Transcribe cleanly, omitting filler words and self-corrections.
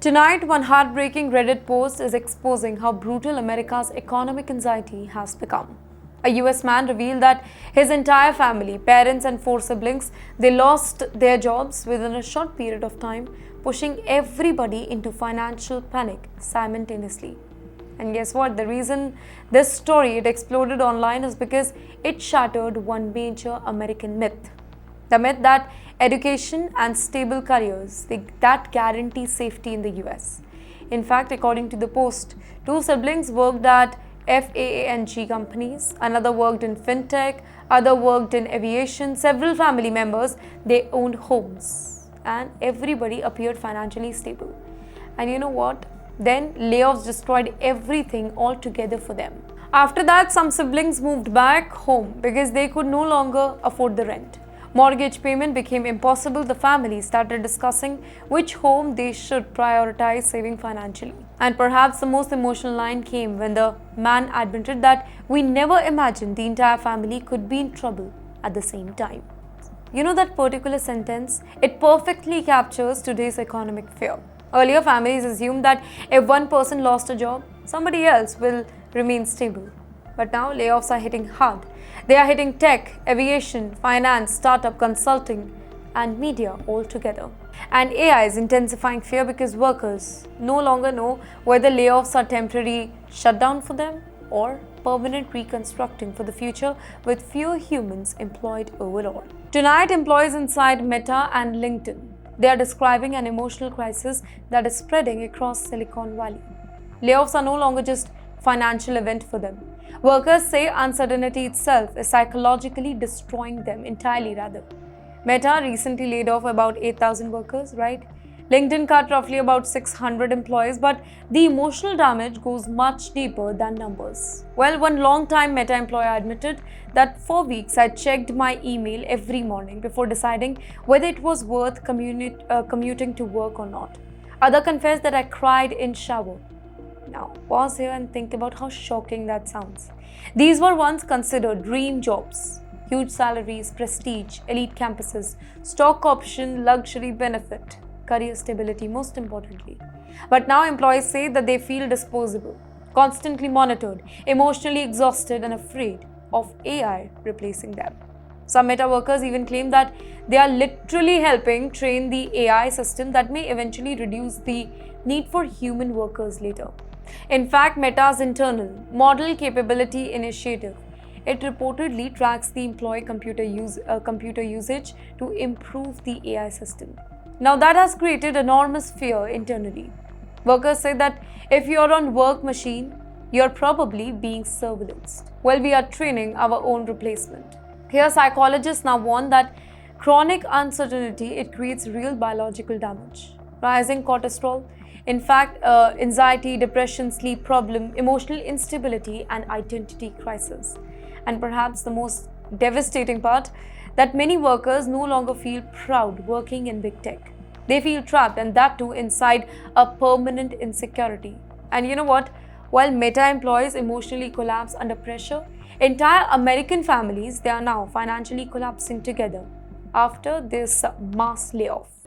Tonight, one heartbreaking Reddit post is exposing how brutal America's economic anxiety has become. A US man revealed that his entire family, parents and four siblings, they lost their jobs within a short period of time, pushing everybody into financial panic simultaneously. And guess what? The reason this story it exploded online is because it shattered one major American myth. The myth that education and stable careers that guarantee safety in the US. In fact, according to the post, two siblings worked at FAANG companies, another worked in fintech, other worked in aviation, several family members, they owned homes and everybody appeared financially stable. And you know what? Then layoffs destroyed everything altogether for them. After that, some siblings moved back home because they could no longer afford the rent. Mortgage payment became impossible. The family started discussing which home they should prioritize saving financially. And perhaps the most emotional line came when the man admitted that we never imagined the entire family could be in trouble at the same time. You know that particular sentence? It perfectly captures today's economic fear. Earlier, families assumed that if one person lost a job, somebody else will remain stable. But now layoffs are hitting hard. They are hitting tech, aviation, finance, startup, consulting, and media all together. And AI is intensifying fear because workers no longer know whether layoffs are temporary shutdown for them or permanent reconstructing for the future with fewer humans employed overall. Tonight, employees inside Meta and LinkedIn, they are describing an emotional crisis that is spreading across Silicon Valley. Layoffs are no longer just financial event for them. Workers say uncertainty itself is psychologically destroying them entirely rather. Meta recently laid off about 8,000 workers, right? LinkedIn cut roughly about 600 employees, but the emotional damage goes much deeper than numbers. Well, one long-time Meta employee admitted that for weeks I checked my email every morning before deciding whether it was worth commuting to work or not. Other confessed that I cried in shower. Now, pause here and think about how shocking that sounds. These were once considered dream jobs. Huge salaries, prestige, elite campuses, stock option, luxury benefit, career stability most importantly. But now employees say that they feel disposable, constantly monitored, emotionally exhausted and afraid of AI replacing them. Some Meta workers even claim that they are literally helping train the AI system that may eventually reduce the need for human workers later. In fact, Meta's internal Model Capability Initiative, it reportedly tracks the employee computer usage to improve the AI system. Now that has created enormous fear internally. Workers say that if you're on work machine, you're probably being surveillanced. Well, we are training our own replacement. Here, psychologists now warn that chronic uncertainty, it creates real biological damage. Rising cortisol, in fact, anxiety, depression, sleep problem, emotional instability, and identity crisis. And perhaps the most devastating part, that many workers no longer feel proud working in big tech. They feel trapped, and that too inside a permanent insecurity. And you know what? While Meta employees emotionally collapse under pressure, entire American families, they are now financially collapsing together after this mass layoff.